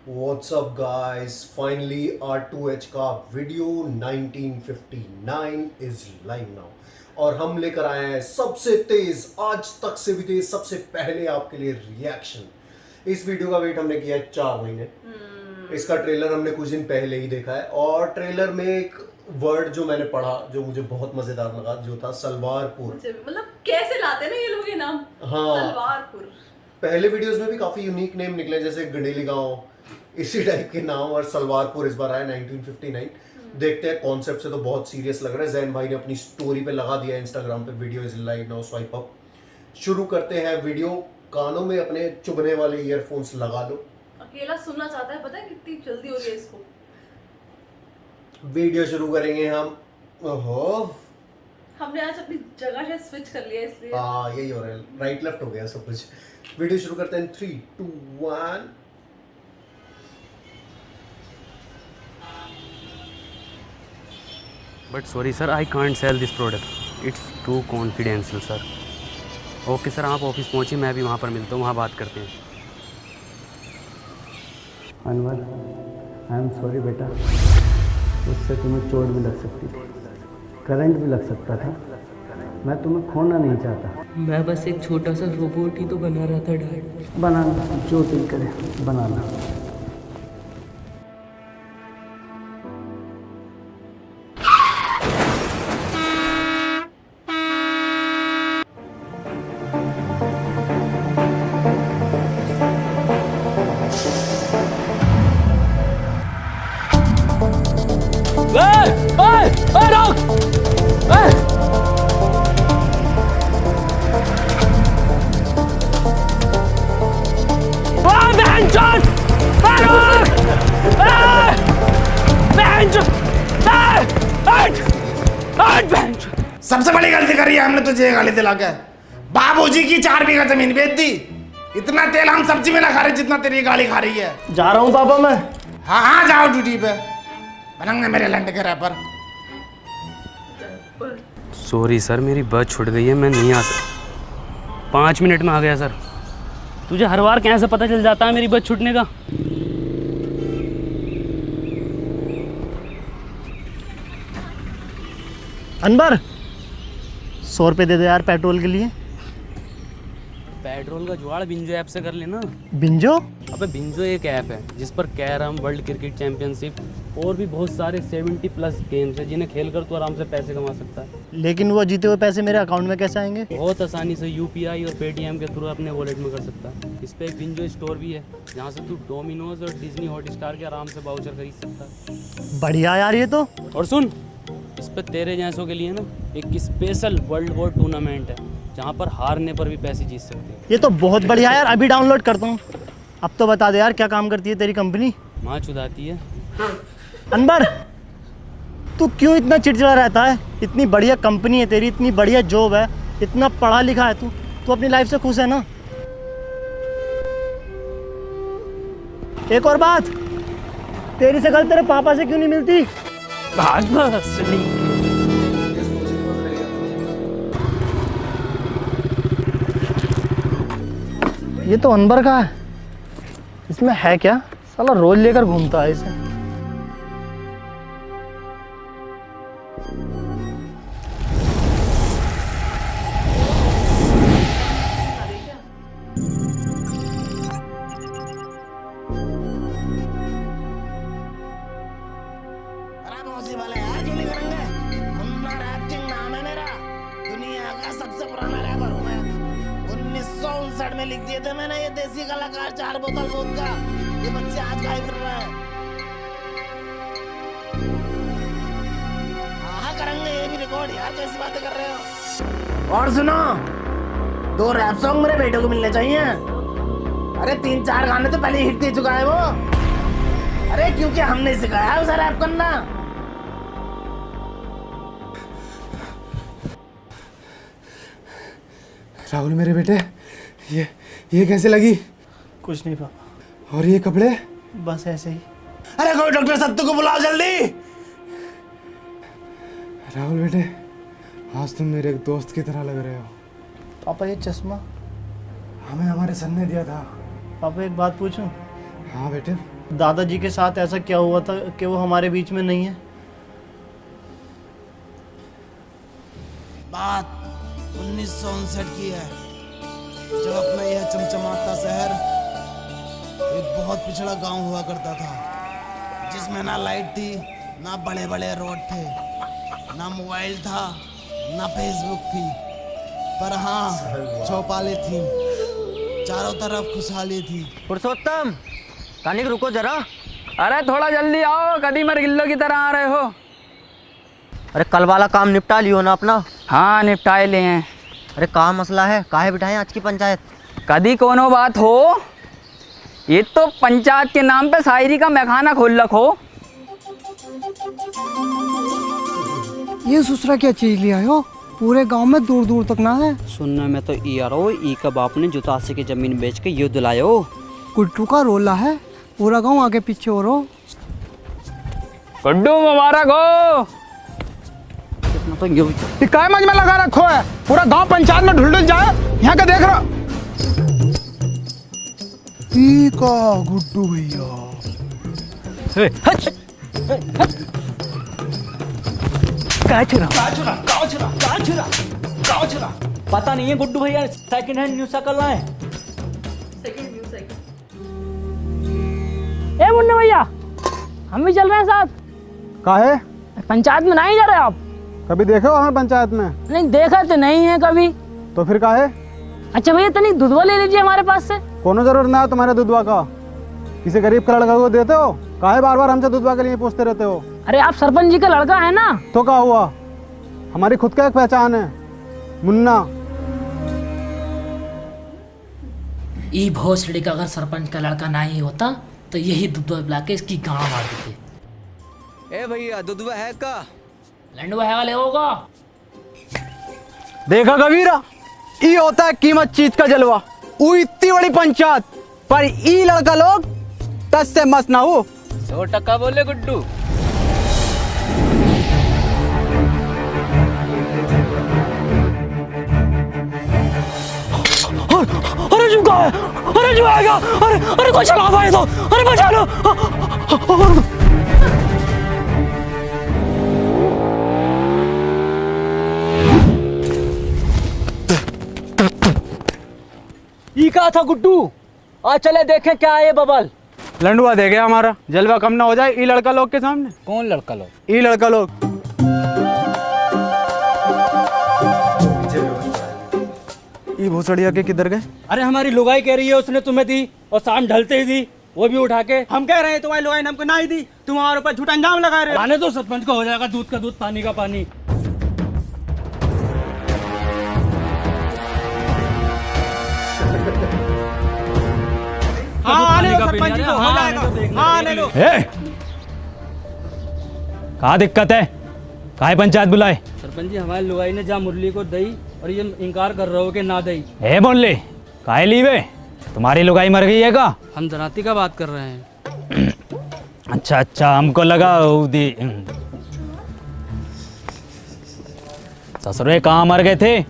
WhatsApp guys, finally R2H का video 1959 is live now और हम लेकर आए हैं सबसे तेज, आज तक से भी तेज, सबसे पहले आपके लिए रिएक्शन। इस वीडियो का वेट हमने किया है 4 महीने। इसका ट्रेलर हमने कुछ दिन पहले ही देखा है और ट्रेलर में एक वर्ड जो मैंने पढ़ा जो मुझे बहुत मजेदार लगा, जो था सलवारपुर। मतलब कैसे लाते हैं ना ये लोग ये नाम। हाँ, सलवारपुर। पहले वीडियोस में भी काफी यूनिक नेम निकले, जैसे गंडेली गांव, इसी टाइप के नाम, और सलवारपुर इस बार आया 1959। देखते हैं, कॉन्सेप्ट से तो बहुत सीरियस लग रहा है। जैन भाई ने अपनी स्टोरी पे लगा दिया इंस्टाग्राम पे, video is live now, swipe up. शुरू करते हैं वीडियो। कानों में अपने चुभने वाले ईयरफोन्स लगा लो। अकेला सुनना चाहता है, पता है कितनी जल्दी हो रही है इसको। वीडियो शुरू करेंगे हम। ओहो, हमने आज अपनी जगह से स्विच कर लिया इसलिए। हाँ यही हो रहा है, राइट लेफ्ट हो गया सब कुछ। वीडियो शुरू करते हैं 3, 2, 1। But sorry sir, I can't sell this product, it's too confidential sir. Okay sir, आप ऑफिस पहुँचिए, मैं भी वहाँ पर मिलता हूँ, वहाँ बात करते हैं। अनवर, आई एम सॉरी बेटा, उससे तुम्हें चोट भी लग सकती थी, करंट भी लग सकता था। मैं तुम्हें खोना नहीं चाहता। मैं बस एक छोटा सा रोबोट ही तो बना रहा था डैड। बनाना जो दिल करे बनाना। सबसे बड़ी गलती करी है हमने तुझे गाली दिला के। बाबूजी की 4 बीघा जमीन बेच दी। इतना तेल हम सब्जी में ना खा रहे जितना तेरी गाली खा रही है। जा रहा हूँ पापा मैं। हाँ हाँ जाओ ड्यूटी पे, बनंगे मेरे लंड के रैपर। सॉरी सर, मेरी बस छूट गई है, मैं नहीं आ सकता। 5 मिनट में आ गया सर। तुझे हर बार कैसे पता चल जाता है मेरी बस छूटने का? अनवर 100 रुपये दे दे यार पेट्रोल के लिए। पेट्रोल का जुगाड़ बिंजो ऐप से कर लेना। बिंजो? अबे बिंजो एक ऐप है जिस पर कैरम, वर्ल्ड क्रिकेट चैंपियनशिप और भी बहुत सारे 70+ गेम्स हैं जिन्हें खेलकर तू आराम से पैसे कमा सकता है। लेकिन वो जीते हुए पैसे मेरे अकाउंट में कैसे आएंगे? बहुत आसानी से UPI और पेटीएम के थ्रू अपने वॉलेट में कर सकता है। इस पे एक बिंजो स्टोर भी है जहाँ से तू डोमिनोज और डिज्नी हॉटस्टार के आराम से वाउचर खरीद सकता है। बढ़िया यार ये तो। और सुन, इस पे तेरे जैसों के लिए ना एक स्पेशल वर्ल्ड वॉर टूर्नामेंट है जहाँ पर हारने पर भी पैसे जीत सकते हैं। ये तो बहुत बढ़िया यार, अभी डाउनलोड करता हूँ। अब तो बता दे यार, क्या काम करती है तेरी कंपनी? माँ चुदाती है। अनवर तू क्यों इतना चिड़चिड़ा रहता है? इतनी बढ़िया कंपनी है तेरी, इतनी बढ़िया जॉब है, इतना पढ़ा लिखा है तू, तू अपनी लाइफ से खुश है ना? एक और बात, तेरी शक्ल तेरे पापा से क्यों नहीं मिलती? ये तो अनवर का है, इसमें है क्या? साला रोज लेकर घूमता है इसे। अरे मौसी वाले यार क्यों नहीं करेंगे? मुन्ना रैप किंग नाम है मेरा, दुनिया का सबसे पुराना रैपर हूँ मैं। 1959 में लिख दिए थे मैंने ये देसी कलाकार 4 बोतल वोदका। ये बच्चे आज गाय फिर रहे हैं। हाँ करेंगे ये भी रिकॉर्ड यार, कैसी बातें कर रहे हो? और सुनो, 2 रैप सॉन्ग मेरे बेटे को मिलने चाहिए। अरे 3-4 गाने तो पहले हिट दे चुका है वो। अरे क्योंकि हमने सिखाया है उसे रैप करना। राहुल मेरे बेटे, ये कैसे लगी? कुछ नहीं पापा। और ये कपड़े? बस ऐसे ही। अरे कोई डॉक्टर सत्तू को बुलाओ जल्दी। राहुल बेटे, आज तुम मेरे एक दोस्त की तरह लग रहे हो। पापा ये चश्मा हमें हमारे सन ने दिया था। पापा एक बात पूछूं? हाँ बेटे। दादाजी के साथ ऐसा क्या हुआ था कि वो हमारे बीच में नहीं है? बात 1959 की है, जब अपना यह चमचमाता शहर एक बहुत पिछड़ा गांव हुआ करता था, जिसमें ना लाइट थी, ना बड़े बड़े रोड थे, ना मोबाइल था, ना फेसबुक थी, पर हाँ चौपालें थी, चारों तरफ खुशहाली थी। पुरुषोत्तम, कानिक रुको जरा। अरे थोड़ा जल्दी आओ, कदी मर गिल्लो की तरह आ रहे हो। अरे कल वाला काम निपटा लियो ना अपना? हाँ निपटाए लिए हैं। अरे कहाँ मसला है, काहे बिठाएं आज की पंचायत? कदी कोनो बात हो, ये तो पंचायत के नाम पे शायरी का मैखाना खोल रखो। ये दूसरा क्या चीज लिया हो? पूरे गांव में दूर दूर तक ना है। सुनने में तो ई आ रहा ई का बाप ने जुतासी की जमीन बेच के युद्ध लायो। गुड्डू का रोला है, पूरा गांव आगे पीछे हो रहा। गुड्डू मुबारक हो। कितना तो यूं काय मज में लगा रखो है, पूरा गांव पंचायत में ढुल जाए। यहाँ का देख रहा का गुड्डू भैया। पता नहीं है गुड्डू भैया सेकंड हैंड न्यू साइकिल लाए। Second new cycle. ए मुन्ना भैया, हम भी चल रहे हैं साथ। काहे? पंचायत में नहीं जा रहे आप? कभी देखे हो हमें पंचायत में? नहीं देखा तो नहीं है कभी। तो फिर काहे? अच्छा भैया तनिक दूधवा ले लीजिए हमारे पास से। कोनो जरूरत ना है तुम्हारे दूधवा का। किसी गरीब का लड़का को देते हो? काहे बार बार हमसे दूधवा के लिए पूछते रहते हो? अरे आप सरपंच जी का लड़का है ना? तो क्या हुआ, हमारी खुद का एक पहचान है, मुन्ना। ई भोसड़ी का अगर सरपंच का लड़का नहीं होता तो यही दूधवा पिला के इसकी गाँव मार देते। ए भैया दुधवा है का? लंडवा है वाले होगा। देखा कबीरा, ई होता है कीमत चीज का जलवा। वो इतनी बड़ी पंचायत पर ई लड़का लोग 10 से मस्त ना हो। 100% बोले गुड्डू। अरे झुका है, अरे झुकाएगा, अरे कोई चला पाए तो, अरे बचा लो। ई का था गुड्डू, आज चले देखें क्या है ये बबल। लंडुआ दे गया हमारा, जलवा कम ना हो जाए ई लड़का लोग के सामने। कौन लड़का लोग? ई लड़का लोग। ई भोसड़िया के किधर गए? अरे हमारी लुगाई कह रही है उसने तुम्हें दी और शाम ढलते ही दी, वो भी उठा के। हम कह रहे हैं तुम्हारी लुगाई ने हमको नहीं दी, तुम हमारे ऊपर झूठा इंजाम लगा रहे हो। आने तो सरपंच को हो जाएगा दूध का दूध पानी का पानी। हाँ आने दो सरपंच जी को, हो जाएगा। हाँ आने दो। कहाँ दिक्कत है, काहे पंचायत बुलाए? सरपंच जी हमारी लुगाई ने जा मुरली को दई और ये इनकार कर रहे हो कि ना दई। ए बोल ले, काहे लीवे? तुम्हारी लुगाई मर गई है का? हम जराती का बात कर रहे हैं। अच्छा अच्छा, हमको लगा दी। ससुरे कहाँ मर गए थे?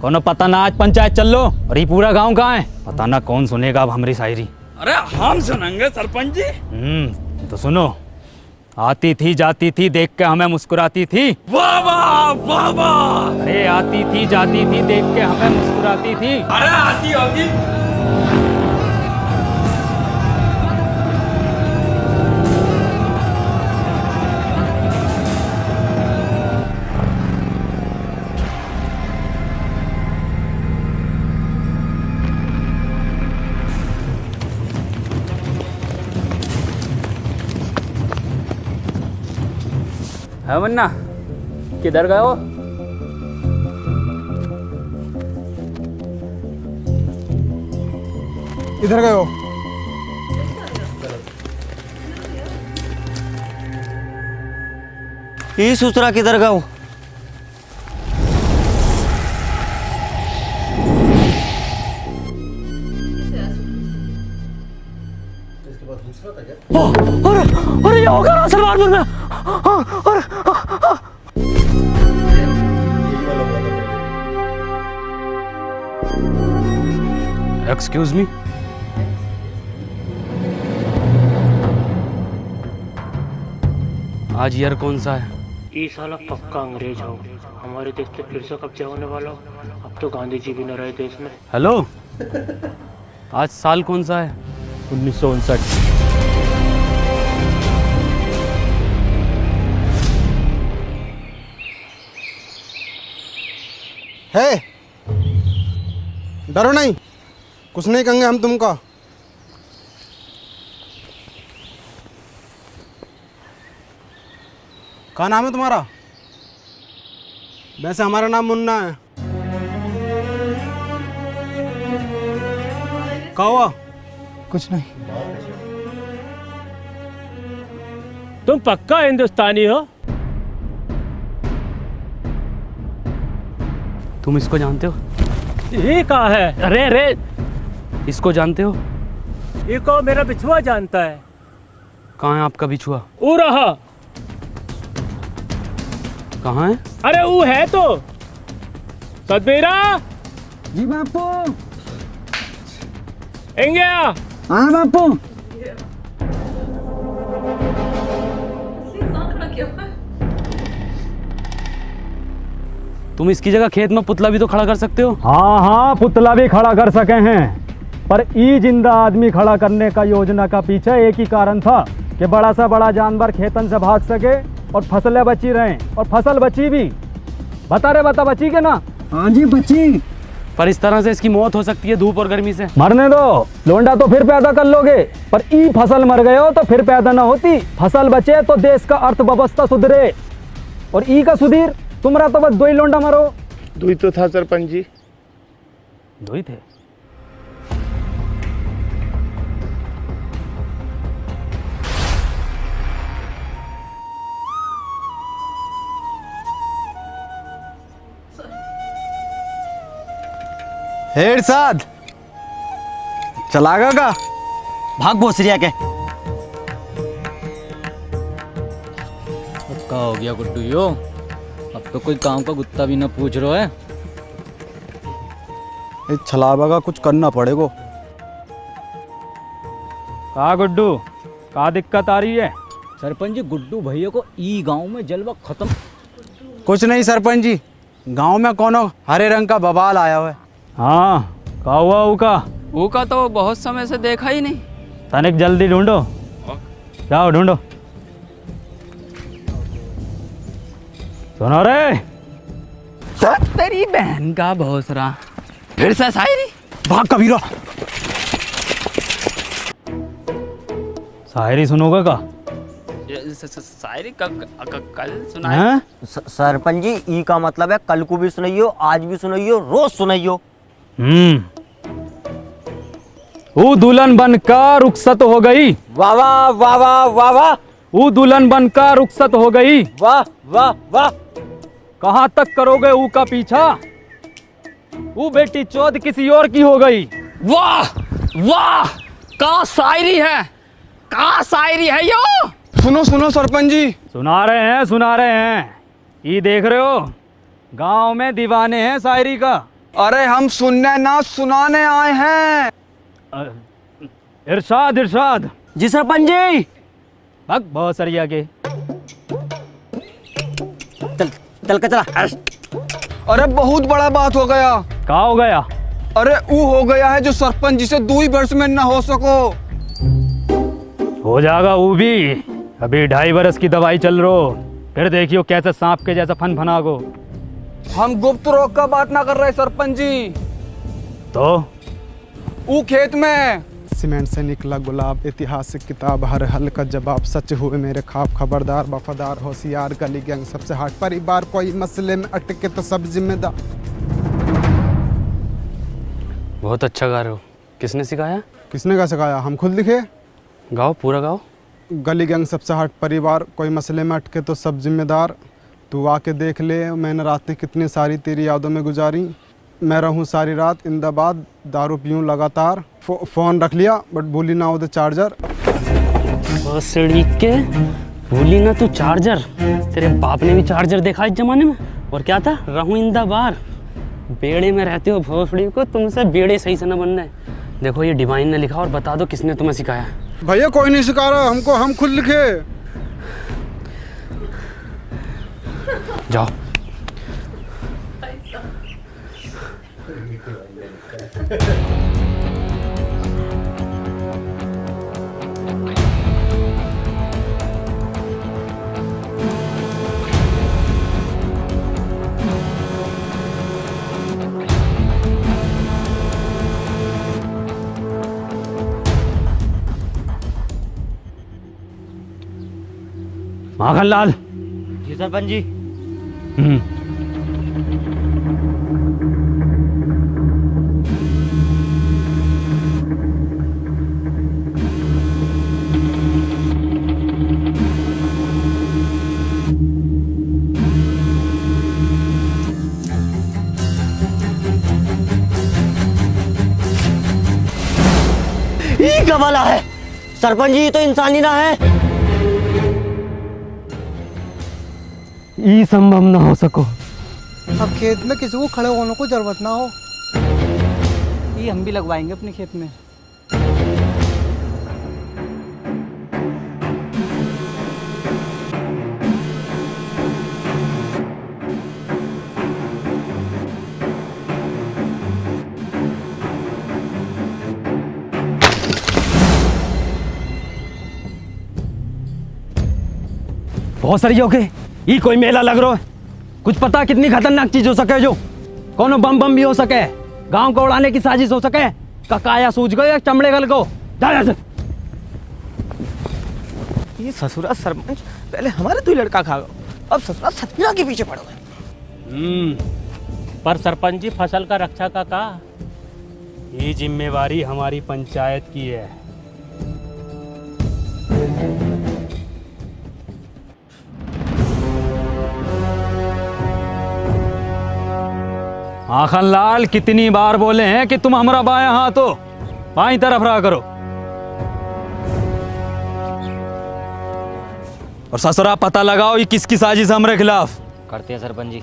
कोनो पता ना, आज पंचायत चल लो। और ये पूरा गांव कहाँ है? पता ना कौन सुनेगा अब हमारी शायरी। अरे हम सुनेंगे सरपंच जी। तो सुनो। आती थी जाती थी, देख के हमें मुस्कुराती थी। वाह वाह वाह वाह। अरे आती थी जाती थी, देख के हमें मुस्कुराती थी। अरे आती होगी। है मुन्ना, किधर गए हो? इधर गए हो? ये सूचना किधर गया? इसके बाद दूसरा था क्या? अरे ये होगा ना सलवारपुर में। यही वाला हुआ था पहले। एक्सक्यूज मी, आज ईयर कौन सा है? ये साला पक्का अंग्रेज हो, हमारे देश पे फिर से कब्जा होने वाला हो। अब तो गांधी जी भी न रहे देश में। हेलो, आज साल कौन सा है? 1959। है डरो नहीं, कुछ नहीं कहेंगे हम तुमको। क्या नाम है तुम्हारा? वैसे हमारा नाम मुन्ना है। क्या हुआ? कुछ नहीं। तुम पक्का हिंदुस्तानी हो? तुम इसको जानते हो? ये कहाँ है? अरे अरे, इसको जानते हो? ये को मेरा बिछुआ जानता है। कहाँ है आपका बिछुआ? वो रहा। कहाँ है? अरे वो है तो सदबीरा। जी बापू। इंगया। हाँ बापू। तुम इसकी जगह खेत में पुतला भी तो खड़ा कर सकते हो। हाँ हाँ, पुतला भी खड़ा कर सके हैं, पर ई जिंदा आदमी खड़ा करने का योजना का पीछे एक ही कारण था कि बड़ा सा बड़ा जानवर खेतन से भाग सके और फसलें बची रहें, और फसल बची भी। बता बची के ना? हाँ जी बची। पर इस तरह से इसकी मौत हो सकती है धूप और गर्मी से। मरने दो, लोंडा तो फिर पैदा कर लोगे, पर ई फसल मर गए हो तो फिर पैदा ना होती। फसल बचे तो देश का अर्थव्यवस्था सुधरे, और ई का सुधीर तुम्हारा तो बस 2 ही लोंडा मरो। 2 ही तो था सरपंच जी। 2 ही थे? हेड साद चलागा का भाग भोसरिया के। क्या हो गया गुड्डू यो? अब तो कोई काम का गुत्ता भी ना पूछ रहा है। इस छलावा का कुछ करना पड़ेगा। का गुड्डू, का दिक्कत आ रही है? सरपंच जी, गुड्डू भैया को ई गांव में जलवा खत्म। कुछ नहीं सरपंच जी, गांव में कोनो हरे रंग का बवाल आया हुआ है। हाँ, का हुआ ऊका तो बहुत समय से देखा ही नहीं। तनिक जल्दी ढूंढो, जाओ ढूंढो। सुनो रे, तेरी बहन का भोसरा, फिर से शायरी। भाग कबीरा। शायरी सुनोगे का? शायरी कल सुनाए। हैं? सरपंच जी, ई का मतलब है कल को भी सुनाइयो, आज भी सुनाइयो, रोज सुनाइयो। वो दुल्हन बनकर रुखसत हो गई। वाह वाह वाह वाह वाह वाह। वो दुल्हन बनकर रुखसत हो गई। वाह वाह वाह। कहाँ तक करोगे ऊ का पीछा? वो बेटी चौध किसी और की हो गई। वाह वाह, का शायरी है, का शायरी है यो। सुनो सरपंच जी। सुना रहे हैं। ये देख रहे हो, गांव में दीवाने हैं शायरी का। अरे हम सुनने ना सुनाने आए हैं। इरशाद। जी सरपंच जी। भग बहुत सरिया के। चल के चला। अरे बहुत बड़ा बात हो गया। क्या हो गया? अरे वो हो गया है जो सरपंच जी से 2 ही वर्ष में न हो सको। हो जाएगा वो भी। अभी 2.5 वर्ष की दवाई चल रही, फिर देखियो कैसे सांप के जैसा फनागो। हम गुप्त रोग का बात ना कर रहे सरपंच जी। तो वो खेत में सीमेंट से निकला गुलाब, ऐतिहासिक किताब, हर हल का जवाब, सच हुए मेरे ख्वाब, खबरदार वफादार होशियार, गली गैंग सबसे हट, परिवार कोई मसले में अटके तो सब जिम्मेदार। बहुत अच्छा गा रहे हो। किसने सिखाया? किसने का सिखाया? हम खुद लिखे। गाओ, पूरा गाओ। गली गैंग सबसे हट, परिवार कोई मसले में अटके तो सब जिम्मेदार, तू आके देख ले मैंने रातें कितनी सारी तेरी यादों में गुजारी, मैं रहूं सारी रात इंदाबाद, दारू पीऊं लगातार, फ़ोन रख लिया बट भूली ना उधर चार्जर। के भूली ना तू चार्जर। तेरे बाप ने भी चार्जर देखा इस जमाने में। और क्या था? रहूं इंदाबाद। बेड़े में रहते हो भोसड़ी को, तुमसे बेड़े सही से न बनना है। देखो ये डिवाइन ने लिखा, और बता दो किसने तुम्हें सिखाया। भैया कोई नहीं सिखा रहा हमको, हम खुद लिखे। जाओ। माखन लाल। जी सरपंच जी। ये क्या वाला है सरपंच जी, तो इंसानी ना है। ये संभव ना हो सको। अब खेत में किसी को खड़े होने को जरूरत ना हो। ये हम भी लगवाएंगे अपने खेत में। बहुत सारी हो गई। ये कोई मेला लग रहा है। कुछ पता कितनी खतरनाक चीज हो सके, जो कोनो बम भी हो सके, गांव को उड़ाने की साजिश हो सके। काया सूझ गए या चमड़े गल को। जा ये ससुरा सरपंच पहले हमारे तो लड़का खा गो, अब ससुरा सतना के पीछे पड़ो गए। पर सरपंच जी फसल का रक्षा का ये जिम्मेवारी हमारी पंचायत की है। माखन लाल, कितनी बार बोले हैं कि तुम हमारा बाएं हाथ हो, बाईं तरफ रहा करो। और ससुरा पता लगाओ ये किसकी साजिश हमारे खिलाफ। करते हैं सरपंच जी।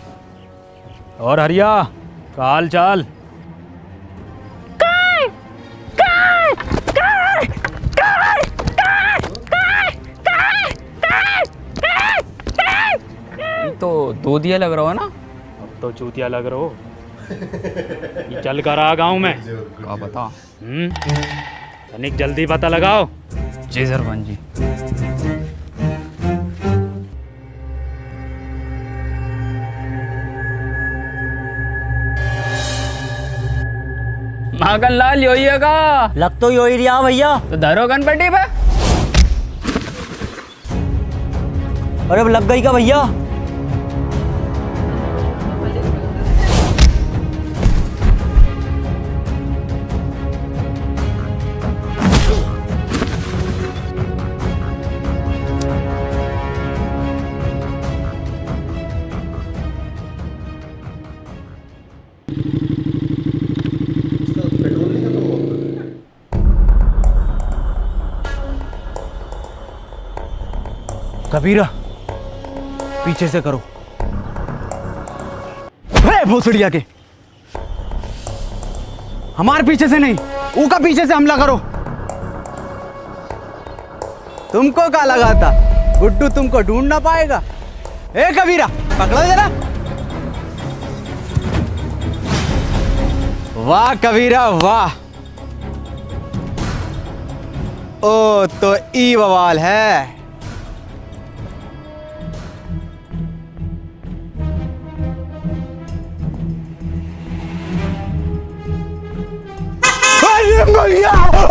और हरिया का हाल चाल? तो दो दिया लग रहा हो ना। अब तो चूतिया लग रहा हो। ये चल कर आ गाँव में क्या बता। तनिक जल्दी पता लगाओ। जी सरपंच जी। माखन लाल योइएगा। लग तो यो ही रहा भैया। तो धरो गणपति पे। अरे अब लग गई का भैया। कबीरा, पीछे से करो। भोसड़िया के हमारे पीछे से नहीं, ऊका पीछे से हमला करो। तुमको क्या लगा था गुड्डू तुमको ढूंढ ना पाएगा? ए कबीरा, पकड़ो जरा। वाह कबीरा वाह। ओ तो ई बवाल है।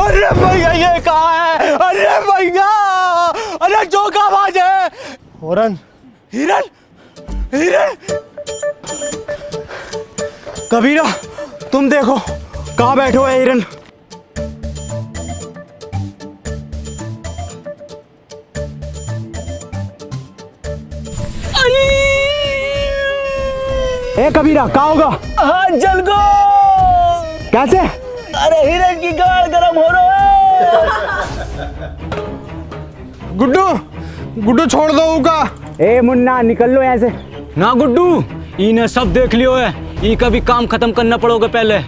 अरे भैया ये कहाँ है? अरे भैया, अरे जो का आवाज है। हिरन हिरन हिरन। कबीरा तुम देखो कहाँ बैठे हो हिरन। ए कबीरा कहाँ होगा? हाँ जल गो। कैसे? अरे हिरन की गाड़ गरम हो रहा है। गुड्डू गुड्डू छोड़ दो उका। ए मुन्ना निकल लो ऐसे ना गुड्डू, इन्हें सब देख लियो है। ये का भी काम खत्म करना पड़ोगे पहले।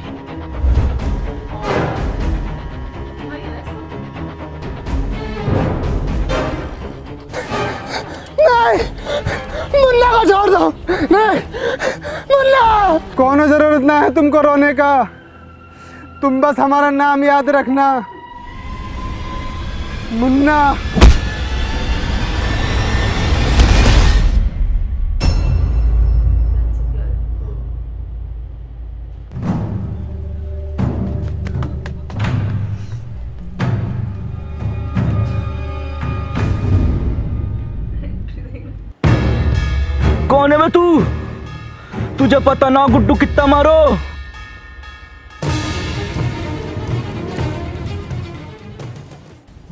नहीं मुन्ना को छोड़ दो। नहीं मुन्ना। कोनो जरूरत ना है तुमको रोने का, तुम बस हमारा नाम याद रखना, मुन्ना। कौन है बे तू? तुझे पता ना गुड्डू कितना मारो?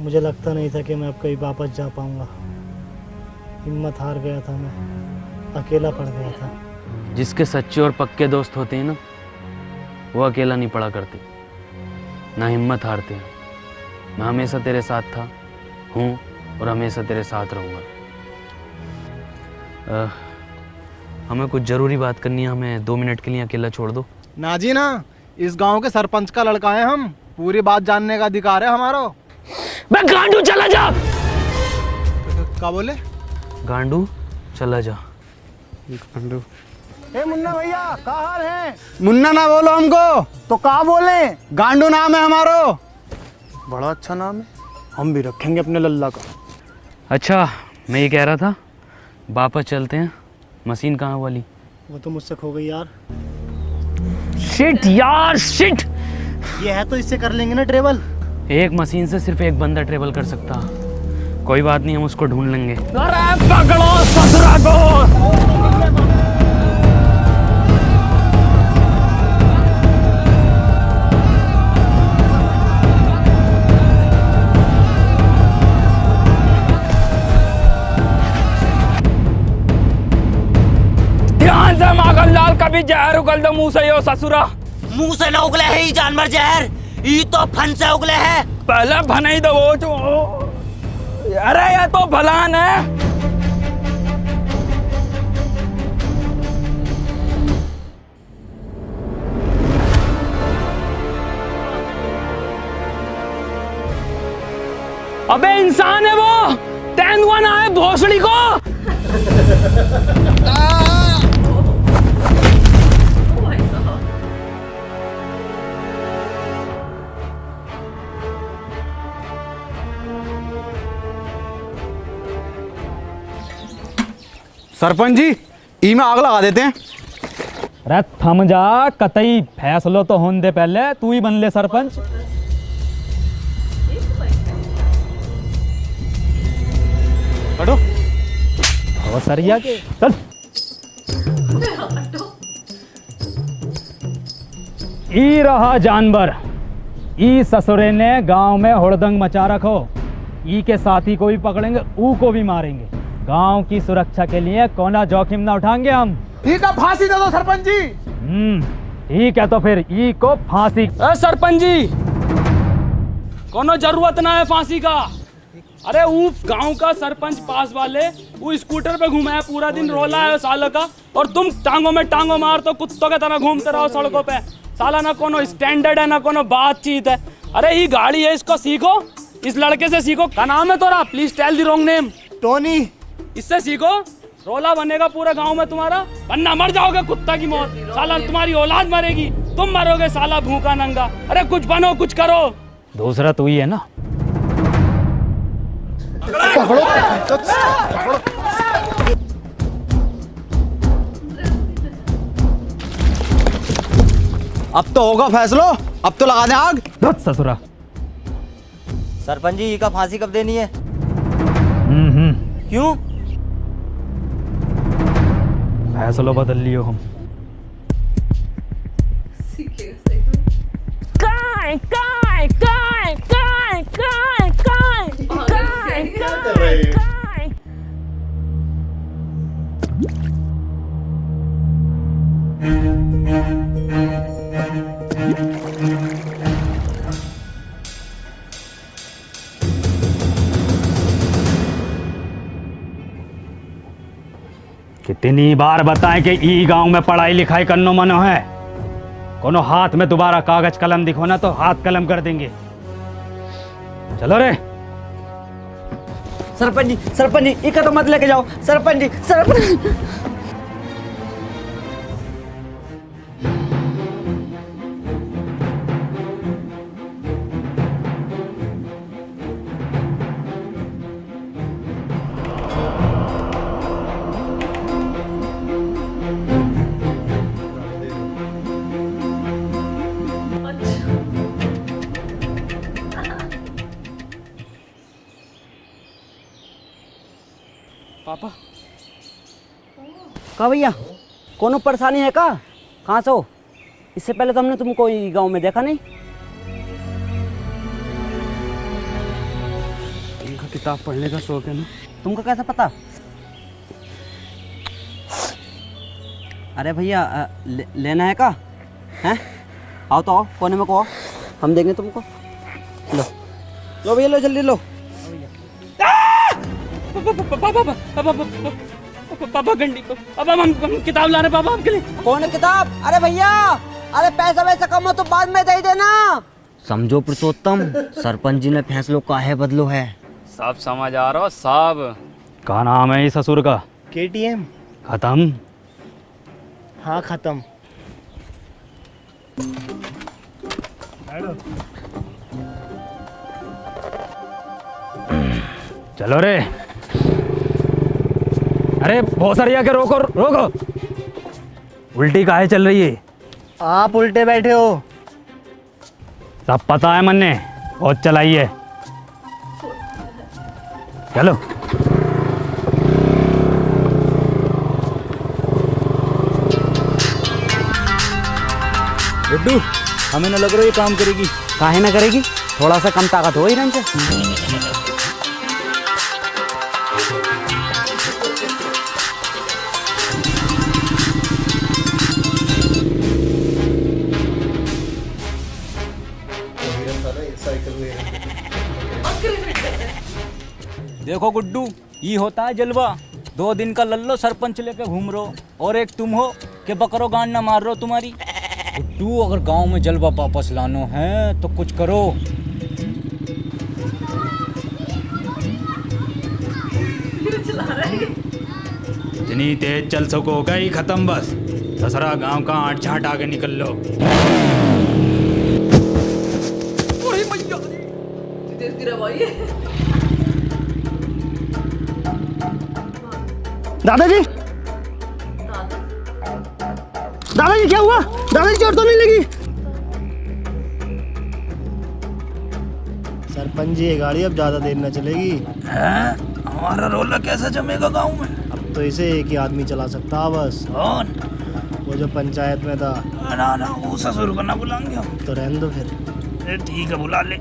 मुझे लगता नहीं था कि मैं अब कहीं वापस जा पाऊंगा। हिम्मत हार गया था, मैं अकेला पड़ गया था। जिसके सच्चे और पक्के दोस्त होते हैं ना, वो अकेला नहीं पड़ा करते, ना हिम्मत हारते हैं। मैं हमेशा तेरे साथ था, हूँ और हमेशा तेरे साथ रहूँगा। हमें कुछ ज़रूरी बात करनी है, हमें 2 मिनट के लिए अकेला छोड़ दो। ना जी ना, इस गांव के सरपंच का लड़का है हम, पूरी बात जानने का अधिकार है हमारा। बे गांडू चला जा। क्या बोले? गांडू चला जा। गांडू। ए मुन्ना भैया, क्या हाल है? मुन्ना ना बोलो हमको तो क्या बोले? गांडू नाम है हमारो। बड़ा अच्छा नाम है, हम भी रखेंगे अपने लल्ला का। अच्छा, मैं ये कह रहा था, वापस चलते हैं। मशीन कहाँ वाली? वो तो मुझसे खो गई यार। शिट यार शिट। ये है तो इससे कर लेंगे ना ट्रेवल। एक मशीन से सिर्फ एक बंदा ट्रेवल कर सकता। कोई बात नहीं, हम उसको ढूंढ लेंगे। अरे पकड़ो ससुरा को। ध्यान से माखनलाल, कभी जहर उगल दो मुंह से यो ससुरा। मुंह से ना उगले है ये जानवर जहर, ये तो फन से उगले है। पहले भनाई दो वो जो। अरे ये तो भलान है। अबे इंसान है वो, तेंदुआ ना है भोसड़ी को। सरपंच जी, ई में आग लगा देते हैं। अरे थम जा, कतई फैसलो तो होने दे, पहले तू ही बन ले सरपंच। हटो। और सरिया के चल। ई रहा जानवर, ई ससुरे ने गांव में हुड़दंग मचा रखो। ई के साथी को भी पकड़ेंगे, ऊ को भी मारेंगे। गांव की सुरक्षा के लिए कोना जोखिम ना उठाएंगे हम। ठीक है, फांसी दे दो सरपंच जी। ठीक है, तो फिर ई को फांसी। सरपंच जी, कोनो जरूरत ना है फांसी का। अरे वो गांव का सरपंच पास वाले, वो स्कूटर पे घूमा है, पूरा दिन रोला है सालों का, और तुम टांगों में टांगों मार तो कुत्तों के तरह घूमते रहो सड़कों पे। साला ना कोनो स्टैंडर्ड है, ना कोनो बातचीत है। अरे ये गाड़ी है, इसको सीखो, इस लड़के से सीखो। क्या नाम है तोरा? Please tell the wrong name. Tony. इससे सीखो, रोला बनेगा पूरे गांव में तुम्हारा, वरना मर जाओगे कुत्ता की मौत। साला तुम्हारी औलाद मरेगी, तुम मरोगे साला भूखा नंगा। अरे कुछ बनो, कुछ करो। दूसरा तू ही है ना। अब तो होगा फैसलो, अब तो लगा दे आग। धत ससुरा। सरपंच जी का फांसी कब देनी है? क्यों? फैसलो बदल लियो हम। काय काय काय काय काय काय काय काय काय। कितनी बार बताएं कि ई गांव में पढ़ाई लिखाई करनो मनो है। कोनो हाथ में दोबारा कागज कलम दिखो ना तो हाथ कलम कर देंगे। चलो रे। सरपंच जी इका तो मत लेके जाओ सरपंच जी सरपंच। पापा कहा भैया कोनो परेशानी है का? कहाँ से हो? इससे पहले तो हमने तुमको कोई गांव में देखा नहीं। इनका किताब पढ़ने का शौक है ना। तुमको कैसा पता? अरे भैया लेना है का? हैं? आओ तो आओ कोने में को आओ, हम देंगे तुमको। लो लो भैया लो जल्दी लो। पापा गंडी पापा हम किताब ला रहे पापा आपके लिए। कौन है किताब? अरे भैया अरे पैसा वैसा कम हो तो बाद में दे देना। समझो पुरुषोत्तम सरपंच जी ने फैसलो काहे बदलो है। सब समझ आ रहा हो सब। क्या नाम है इस ससुर का? KTM। खत्म। हाँ खत्म। चलो रे। अरे बहुत सारी आके रोको रोको। उल्टी काहे चल रही है? आप उल्टे बैठे हो। सब पता है मन्ने, बहुत चलाई है। चलो गुड्डू हमें न लग रहा ये काम करेगी। काहे ना करेगी, थोड़ा सा कम ताकत हो हिरन से। देखो गुड्डू ये होता है जलवा। 2 दिन का लल्लो सरपंच लेके घूम रहो और एक तुम हो कि बकरो गांड ना मार रहे हो तुम्हारी। गुड्डू अगर गांव में जलवा वापस लानो है तो कुछ करो। इतनी तेज चल सको गई खत्म बस। ससरा गांव का आठ झाट आगे निकल लो। दादाजी दादाजी क्या हुआ? दादाजी चोट तो नहीं लगी? सरपंच जी ये गाड़ी अब ज्यादा देर न चलेगी। हमारा रोला कैसे जमेगा गांव में? अब तो इसे एक ही आदमी चला सकता है बस। कौन? वो जो पंचायत में था। ना ना वो ससुर को ना बुलाएंगे हम। तो रहने दो फिर। ठीक है बुला ले।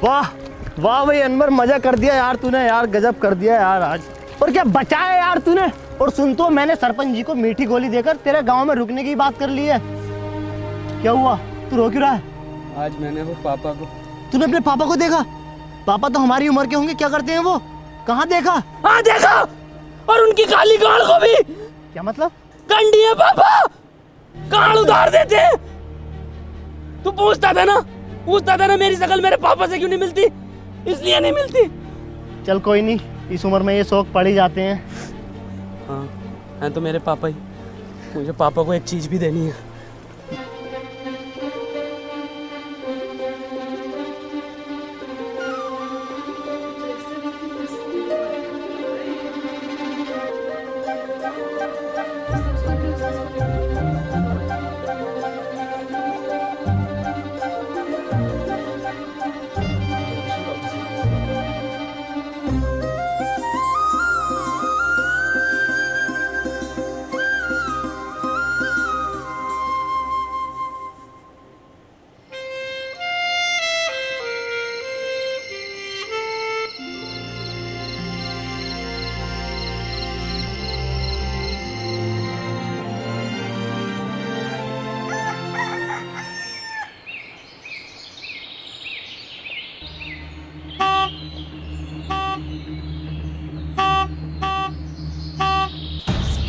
वाह वाह भाई अनवर मजा कर दिया यार तूने। यार गजब कर दिया यार आज। और क्या बचाया यार तूने। और सुन तो मैंने सरपंच जी को मीठी गोली देकर तेरे गांव में रुकने की बात कर ली है। क्या हुआ तू रो क्यों रहा है? आज मैंने वो पापा को। तूने अपने पापा को देखा? पापा तो हमारी उम्र के होंगे, क्या करते हैं वो? कहाँ देखा? हाँ देखा, और उनकी काली गाड़ को भी। क्या मतलब? गंडी है पापा, गाड़ उधार देते हैं। तू पूछता था ना मेरी शक्ल मेरे पापा से क्यों नहीं मिलती? इसलिए नहीं मिलती। चल कोई नहीं, इस उम्र में ये शौक पड़ ही जाते हैं। हाँ हैं तो मेरे पापा ही। मुझे पापा को एक चीज भी देनी है।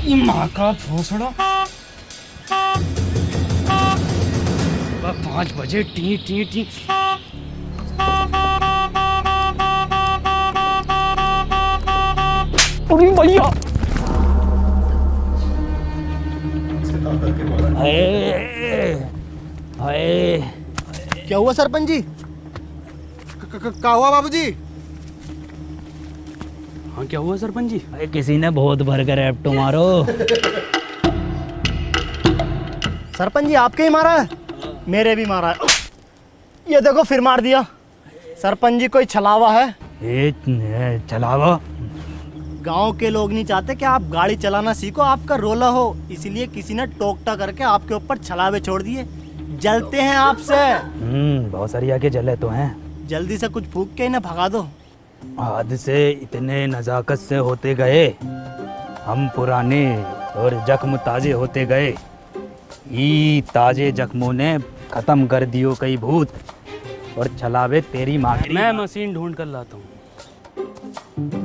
माँ का भोसड़ा 5 बजे टी टी टी। अरे भैया क्या हुआ सरपंच जी? क्या हुआ बाबूजी? हाँ क्या हुआ सरपंच जी? अरे किसी ने बहुत भर कर एप्टो मारो। सरपंच जी आपके ही मारा है? मेरे भी मारा है। ये देखो फिर मार दिया। सरपंच जी कोई छलावा है? चलावा? गांव के लोग नहीं चाहते कि आप गाड़ी चलाना सीखो, आपका रोला हो, इसलिए किसी ने टोकटा करके आपके ऊपर छलावे छोड़ दिए। जलते हैं आपसे। बहुत सरिया के जले तो हैं। जल्दी से कुछ फूंक के इन्हें भगा दो। आज से इतने नजाकत से होते गए हम पुराने और जख्म ताजे होते गए। ये ताजे जख्मों ने खत्म कर दियो कई भूत और छलावे तेरी माँ की। मैं मशीन ढूंढ कर लाता हूँ।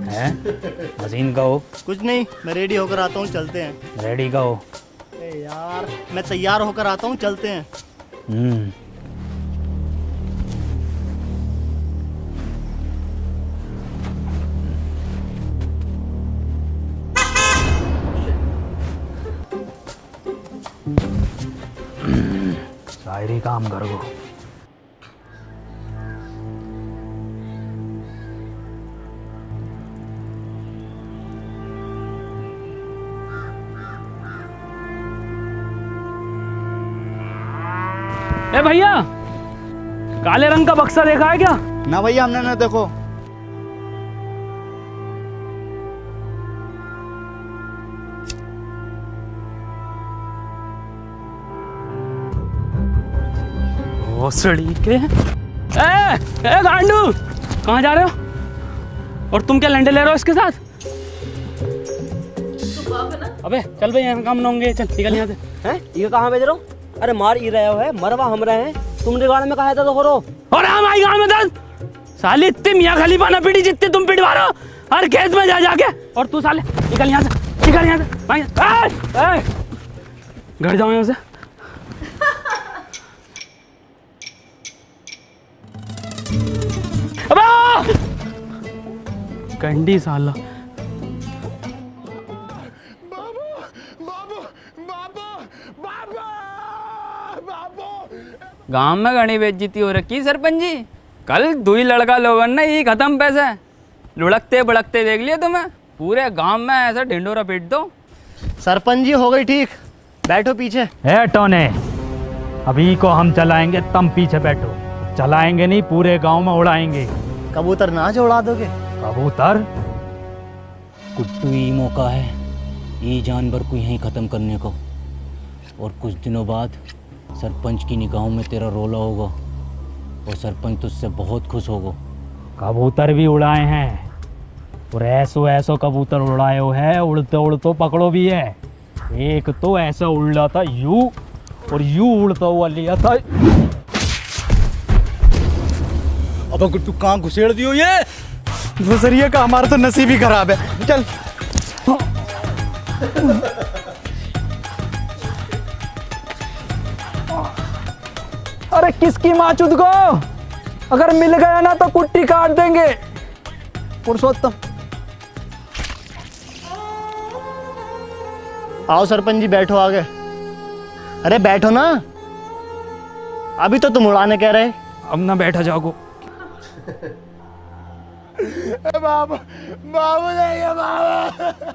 हैं? मशीन का हो? कुछ नहीं, मैं रेडी होकर आता हूँ, चलते हैं। रेडी का हो? अरे यार मैं तैयार होकर आता हूँ, चलते हैं। शायरी काम कर गो। ए भैया काले रंग का बक्सा देखा है क्या? ना भैया हमने ना देखो। भोसड़ी के ए गांडू कहाँ जा रहे हो? और तुम क्या लंडे ले रहे हो इसके साथ? अबे चल भाई यहाँ काम ना होंगे, चल निकल यहाँ से। हैं? ये कहाँ भेज रहे हो? अरे मार ही रहे हो है, मरवा हम रहे हैं। तुमने गाड़ में कहा था तो करो। और हम आई गाँव में दस साले इतने मियाँ खलीफा ना पीटी जितने तुम पिटवा रहे हो हर खेत में जा जाके। और तू साले निकल यहाँ से, निकल यहाँ से भाई। घर जाओ यहाँ से। अबे कंडी साला। गांव में घनी बेइज्जती हो रखी सरपंच जी। कल दुई लड़का लोगों ने ये खत्म पैसे लुढ़कते बड़कते देख लिए तुम्हें। पूरे गांव में ऐसा ढिंडोरा पीट दो। सरपंच जी हो गई ठीक, बैठो पीछे। है टोने, अभी को हम चलाएंगे, तुम पीछे बैठो। चलाएंगे नहीं, पूरे गांव में उड़ाएंगे। कबूतर नाच उड़ा दोगे? कबूतर? कुट्टू ही मौका है ये जानवर को यहीं ख़त्म करने को। और कुछ दिनों बाद सरपंच की निगाहों में तेरा रोला होगा और सरपंच तुझसे बहुत खुश होगा। कबूतर भी उड़ाए हैं और ऐसो कबूतर उड़ाए हो है, उड़ते उड़ते पकड़ो भी है। एक तो ऐसा उड़ रहा था यूं और यूं उड़ता हुआ लिया था। अब गुट्टू कहाँ घुसेड़ दियो ये? घुसरिए का हमारा तो नसीब ही खराब है। चल अरे किसकी माँ चुद को? अगर मिल गया ना तो कुट्टी काट देंगे। पुरुषोत्तम आओ सरपंच जी बैठो आगे। अरे बैठो ना, अभी तो तुम उड़ाने कह रहे। अब ना बैठा जाओ। बाबू बाबू नहीं है बाबू।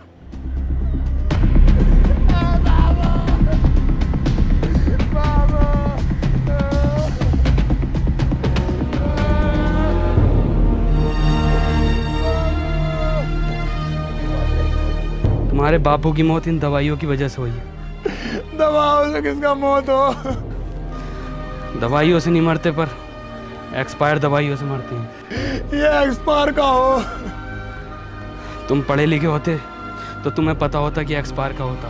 तुम्हारे बापू की मौत इन दवाइयों की वजह से हुई है। दवाओं से किसका मौत हो? दवाइयों से नहीं मरते पर एक्सपायर दवाइयों से मरते हैं। ये एक्सपायर का हो? तुम पढ़े लिखे होते तो तुम्हें पता होता कि एक्सपायर का होता।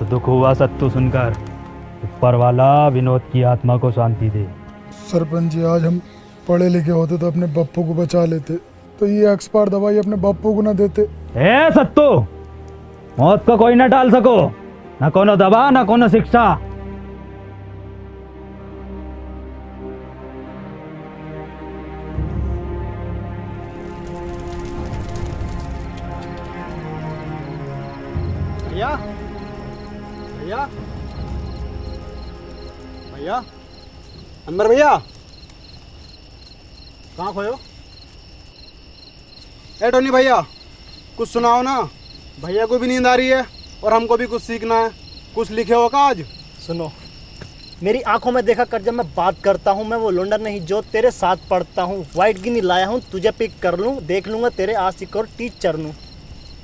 बहुत दुख हुआ सत्तू सुनकर। ऊपर वाला विनोद की आत्मा को शांति दे। सरपंच जी, आज हम पढ़े लिखे होते तो अपने बप्पू को बचा लेते, तो ये एक्सपायर दवाई अपने बप्पू को ना देते। ए सत्तू, मौत को कोई ना टाल सको, ना कोनो दवा ना कोनो शिक्षा। भैया भैया भैया, अनवर भैया, कहाँ खोयो? ए टोनी भैया, कुछ सुनाओ ना। भैया को भी नींद आ रही है और हमको भी कुछ सीखना है। कुछ लिखे हो का आज? सुनो, मेरी आंखों में देखा कर, जब मैं बात करता हूँ मैं वो लोंडा नहीं जो तेरे साथ पढ़ता हूँ। वाइट गिनी लाया हूँ, तुझे पिक कर लूँ, देख लूँगा तेरे आशिक और टीचर नू।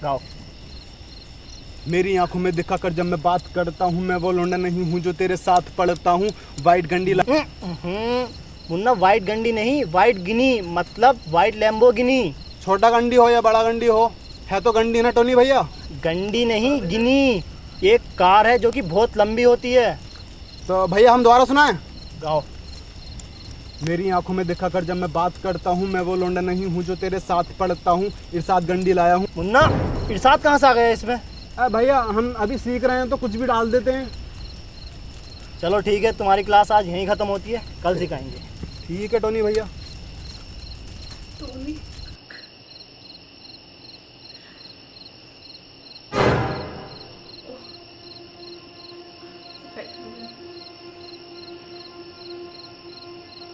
गाओ। मेरी आंखों में दिखा कर जब मैं बात करता हूँ, मैं वो लोंडा नहीं हूँ जो तेरे साथ पढ़ता हूँ। वाइट गंडी मुन्ना, वाइट गंडी नहीं, वाइट गिनी, मतलब वाइट लैम्बोर्गिनी। छोटा गंडी हो या बड़ा गंडी हो, है तो गंडी ना टोनी भैया। गंडी नहीं, गिनी एक कार है जो कि बहुत लंबी होती है। तो भैया हम दोबारा सुनाएं? गाओ। मेरी आंखों में दिखा कर जब मैं बात करता हूँ, मैं वो लोंडा नहीं हूँ जो तेरे साथ पढ़ता हूँ। इरशाद गंडी लाया हूँ। मुन्ना, इरशाद कहाँ से आ गया इसमें? भैया हम अभी सीख रहे हैं तो कुछ भी डाल देते हैं। चलो ठीक है, तुम्हारी क्लास आज यहीं ख़त्म होती है, कल सिखाएंगे। ठीक है टोनी भैया।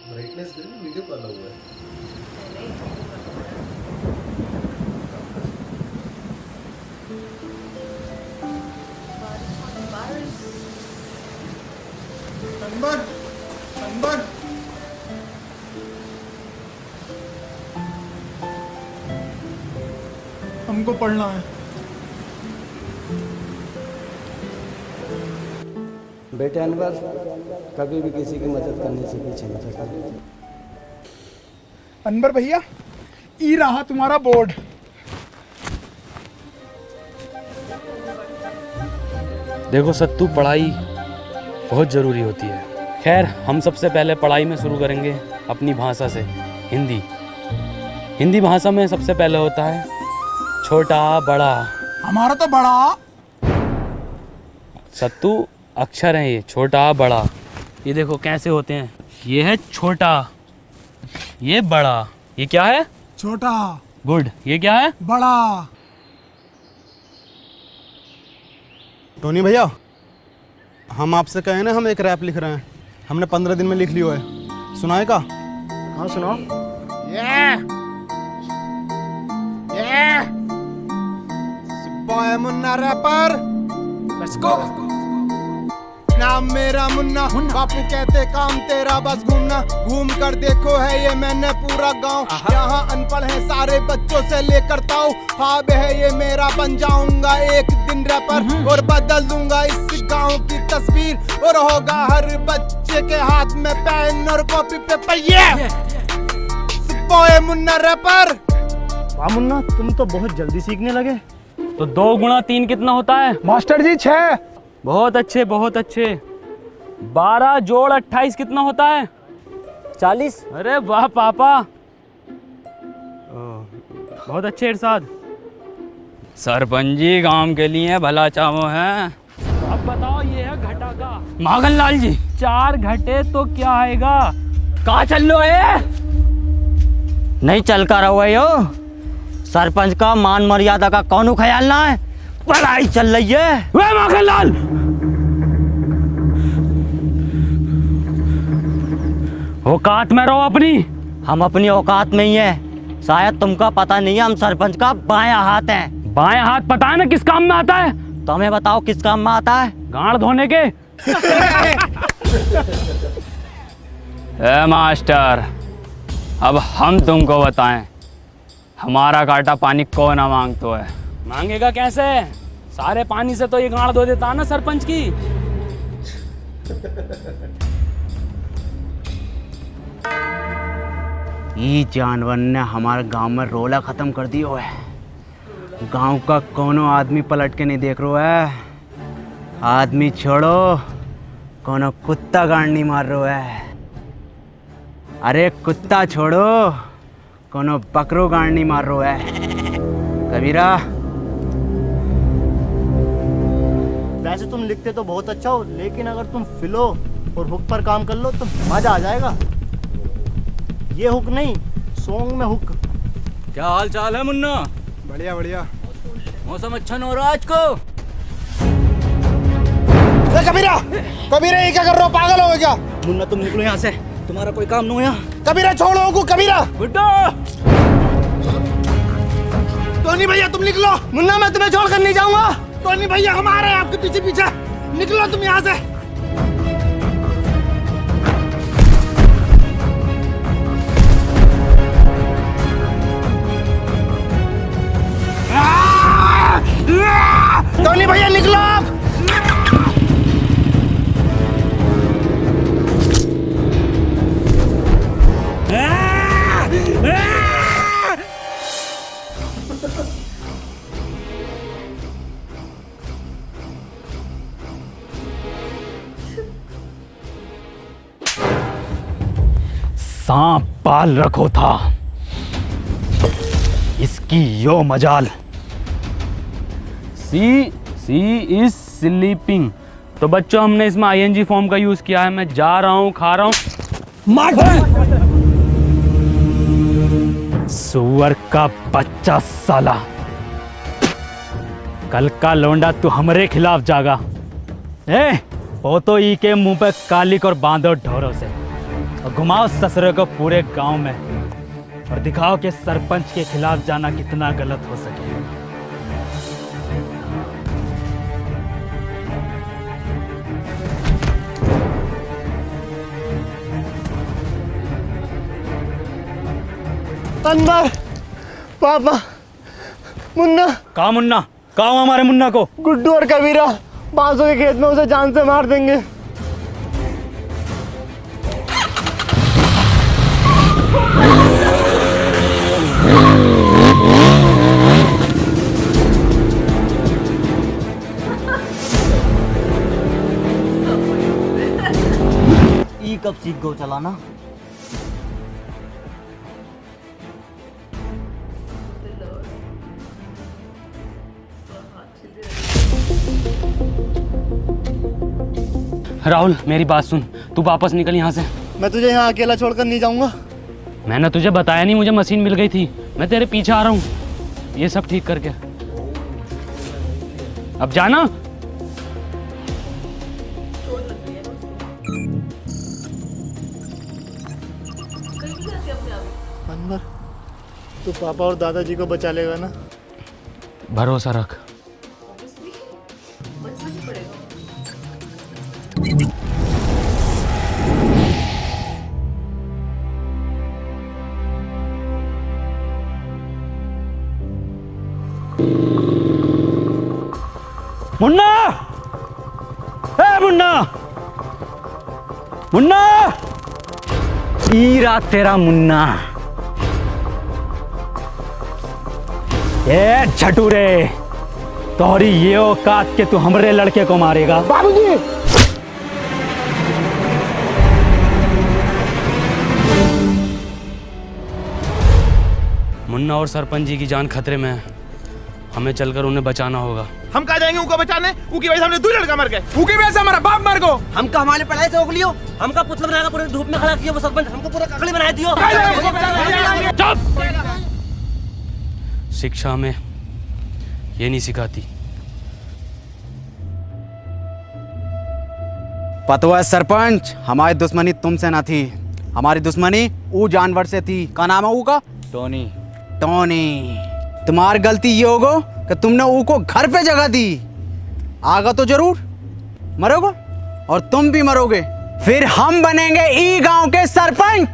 ब्राइटनेस वीडियो कॉल हुआ है। नंबर नंबर हमको पढ़ना है। बेटे अनवर, कभी भी किसी की मदद करने से पीछे मत हटना। अनवर भैया, ई रहा तुम्हारा बोर्ड। देखो सत्तू, पढ़ाई बहुत ज़रूरी होती है। खैर, हम सबसे पहले पढ़ाई में शुरू करेंगे अपनी भाषा से, हिंदी। हिंदी भाषा में सबसे पहले होता है छोटा बड़ा। हमारा तो बड़ा। सत्तू, अक्षर हैं ये, छोटा बड़ा। ये देखो कैसे होते हैं। ये है छोटा, ये बड़ा। ये क्या है? छोटा। गुड। ये क्या है? बड़ा। टोनी भैया, हम आपसे कहे ना, हम एक रैप लिख रहे हैं। हमने 15 दिन में लिख लिया है, सुनाए का? हाँ सुनाओ। Boy Munna rapper, let's go. नाम मेरा मुन्ना, बापू कहते काम तेरा बस घूमना। घूम कर देखो है ये मैंने पूरा गांव। यहाँ अनपढ़ है सारे बच्चों से लेकर ताऊ। ख्वाब है ये मेरा, बन जाऊंगा एक दिन रैपर और बदल दूंगा इस गांव की तस्वीर। और होगा हर बच्चे के हाथ में पेन और कॉपी पे पहिए। Boy Munna rapper. वाह मुन्ना, तुम तो बहुत जल्दी सीखने लगे। तो 2 गुणा 3 कितना होता है? मास्टर जी 6। बहुत अच्छे, बहुत अच्छे। 12 जोड़ 28 कितना होता है? 40। अरे वाह पापा, बहुत अच्छे इरशाद। सरपंच जी गांव के लिए भला चाहो हैं। अब बताओ, ये है घटा का। माखन लाल जी, 4 घटे तो क्या आएगा? कहाँ चल लो है? नहीं चल कर रहो है यो। सरपंच का मान मर्यादा का कौन ख्याल ना है? पढ़ाई चल रही है। वे माखन लाल, औकात में रहो अपनी। हम अपनी औकात में ही है। शायद तुमका पता नहीं है, हम सरपंच का बायां हाथ हैं। बाएं हाथ पता है ना किस काम में आता है? तो हमें बताओ किस काम में आता है? गांड धोने के। ए मास्टर, अब हम तुमको बताएं, हमारा काटा पानी कौन ना मांगतो है? मांगेगा कैसे? सारे पानी से तो ये गांड धो देता ना सरपंच की। ये जानवर ने हमारे गांव में रोला खत्म कर दिया है। गांव का कोनो आदमी पलट के नहीं देख रहा है। आदमी छोड़ो, कोनो कुत्ता गांड नहीं मार रहा है। अरे कुत्ता छोड़ो, कोनो बकरो गांड नहीं मार रहा है। कबीरा, वैसे तुम लिखते तो बहुत अच्छा हो, लेकिन अगर तुम फिलो और हुक पर काम कर लो तो मजा आ जाएगा। ये हुक नहीं, सॉन्ग में हुक। क्या हाल चाल है मुन्ना? बढ़िया बढ़िया। मौसम अच्छा न हो रहा आज को। कबीरा, कबीरा ये क्या कर रहे हो, पागल हो गए क्या? मुन्ना तुम निकलो यहाँ से, तुम्हारा कोई काम नहीं हो यहाँ। कबीरा छोड़ो को, कबीरा। गुड्डू, टोनी भैया तुम निकलो। मुन्ना मैं तुम्हें छोड़कर नहीं जाऊंगा। टोनी भैया हम आ रहे हैं आपके पीछे पीछे, निकलो तुम यहाँ से। टोनी भैया निकलो आप। सांप पाल रखो था, इसकी यो मजाल। सी इज स्लीपिंग। तो बच्चों हमने इसमें ING फॉर्म का यूज किया है। मैं जा रहा हूँ, खा रहा हूँ। मार सुअर का बच्चा साला, कल का लौंडा तू हमारे खिलाफ जागा। वो तो ई के मुंह पे कालिक और बांधो ढोरों से, और घुमाओ ससुरे को पूरे गांव में, और दिखाओ कि सरपंच के खिलाफ जाना कितना गलत हो सके। अनवर, पापा, मुन्ना। कहा मुन्ना? कहा हमारे मुन्ना को? गुड्डू और कबीरा बांसों के खेत में उसे जान से मार देंगे। ई कब सीख गो चलाना? राहुल मेरी बात सुन, तू वापस निकल यहाँ से। मैं तुझे यहाँ अकेला छोड़कर नहीं जाऊंगा। मैंने तुझे बताया नहीं, मुझे मशीन मिल गई थी, मैं तेरे पीछे आ रहा हूँ ये सब ठीक करके। अब जाना। अनवर, तू पापा और दादाजी को बचा लेगा ना? भरोसा रख। मुन्ना, मुन्ना, मुन्ना, ईरा तेरा मुन्ना। ये झटूरे, तोहरी ये औकात के तू हमरे लड़के को मारेगा? बाबूजी। मुन्ना और सरपंच जी की जान खतरे में है, हमें चलकर उन्हें बचाना होगा। हम कहाँ जाएंगे उनको बचाने? उनकी वजह से हमने 2 लड़का मर गए, उनकी वजह से हमारा बाप मर गो। हमका हमारे पढ़ाई से उगलियो, हमका पुतला बनाकर पूरे धूप में खड़ा किया वो सरपंच, हमको पूरा ककड़ी बना दियो। चुप! शिक्षा में ये नहीं सिखाती। पतवा सरपंच, हमारी दुश्मनी तुमसे ना थी, हमारी दुश्मनी वो जानवर से थी। क्या नाम है वो का? टोनी। टोनी। तुम्हारी गलती ये होगा कि तुमने वो को घर पे जगह दी। आगा तो जरूर मरोगे, और तुम भी मरोगे, फिर हम बनेंगे ई गांव के सरपंच।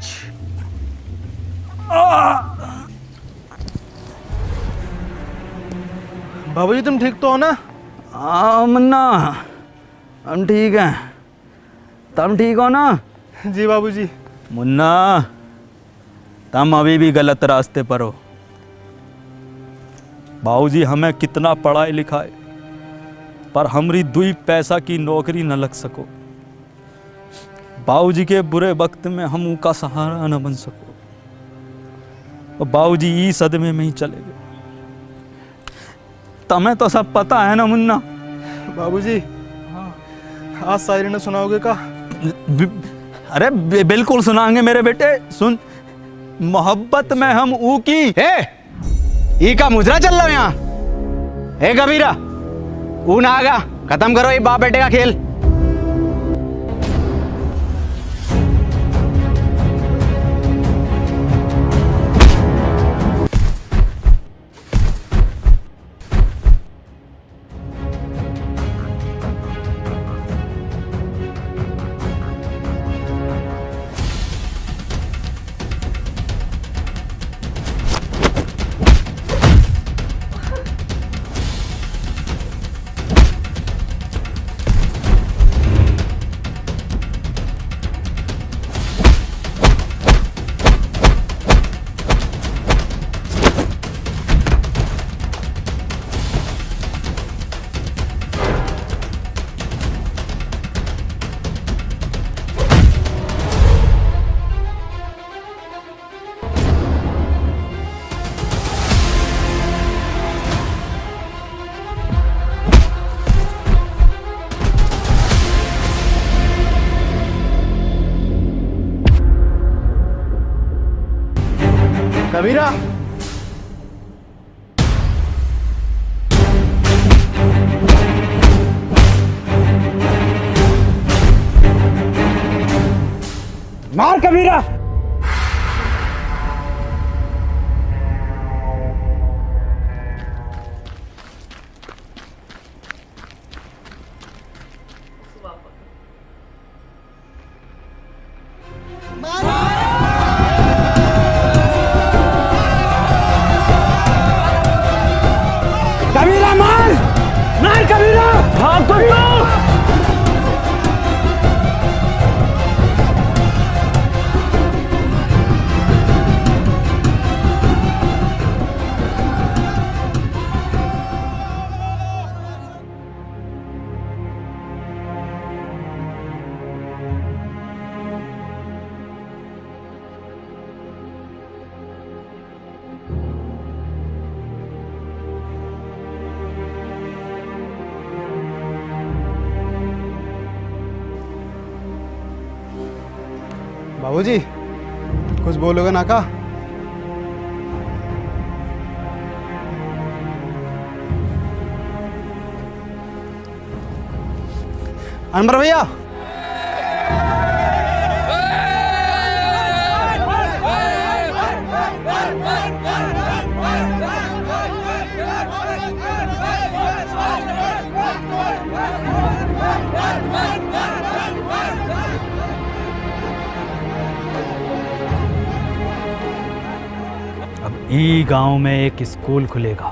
बाबूजी तुम ठीक तो हो ना? हाँ मुन्ना, हम ठीक हैं। तुम ठीक हो ना? जी बाबूजी। मुन्ना, तुम अभी भी गलत रास्ते पर हो। बाबूजी हमें कितना पढ़ाई लिखाई, पर हमरी दुई पैसा की नौकरी न लग सको। बाबूजी के बुरे वक्त में हम उनका सहारा न बन सको और बाबूजी ई सदमे में ही चले गए। तुम्हें तो सब पता है ना मुन्ना। बाबूजी आज शायरी ने सुनाओगे का? अरे बिल्कुल सुनाएंगे मेरे बेटे। सुन, मोहब्बत में हम ऊ की ई का मुजरा चल रहा है यहाँ। हे कबीरा, ऊ ना आगा, खत्म करो ये बाप बेटे का खेल। कबीरा, मार कबीरा। कबीरा मार, मार कबीरा। हाँ कबीरा। बाबूजी कुछ बोलोगे ना का? अनवर भैया, ई गांव में एक स्कूल खुलेगा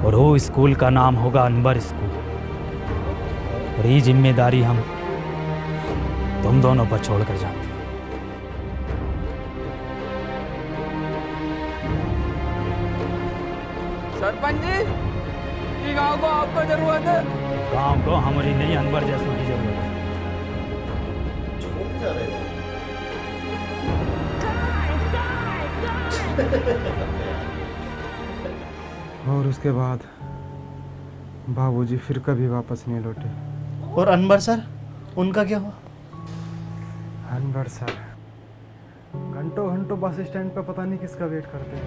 और वो स्कूल का नाम होगा अनवर स्कूल। और ये जिम्मेदारी हम तुम दोनों पर छोड़ कर जाते हैं। सरपंच जी, ये गांव को आपको जरूरत है। गांव को हमारी नहीं, अनवर जैसों की जरूरत है। और उसके बाद बाबूजी फिर कभी वापस नहीं लौटे। और अनवर सर, उनका क्या हुआ? अनवर सर घंटों घंटों बस स्टैंड पे पता नहीं किसका वेट करते हैं।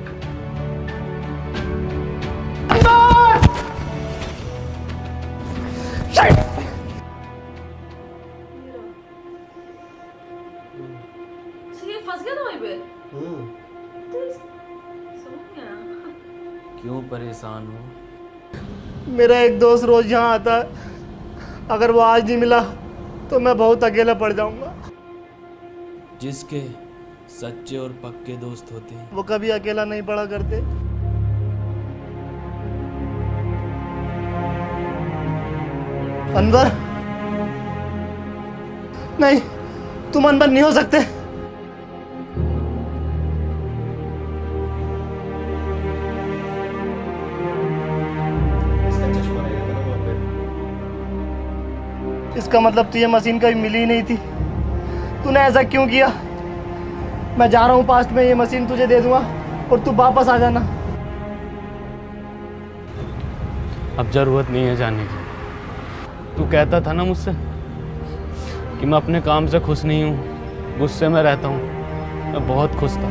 ये फंस गया था वहीं पे। समझ नहीं आया। क्यों परेशान हो? मेरा एक दोस्त रोज यहाँ आता है, अगर वो आज नहीं मिला तो मैं बहुत अकेला पड़ जाऊंगा। जिसके सच्चे और पक्के दोस्त होते हैं वो कभी अकेला नहीं पड़ा करते। अनवर, नहीं, तुम अनवर नहीं हो सकते। इसका चश्मा रहेगा ना वहाँ पे। इसका मतलब तुझे मशीन कभी मिली ही नहीं थी। तूने ऐसा क्यों किया? मैं जा रहा हूँ पास्ट में, ये मशीन तुझे दे दूंगा और तू वापस आ जाना। अब ज़रूरत नहीं है जाने की। तू कहता था ना मुझसे कि मैं अपने काम से खुश नहीं हूँ, गुस्से में रहता हूँ। मैं बहुत खुश था,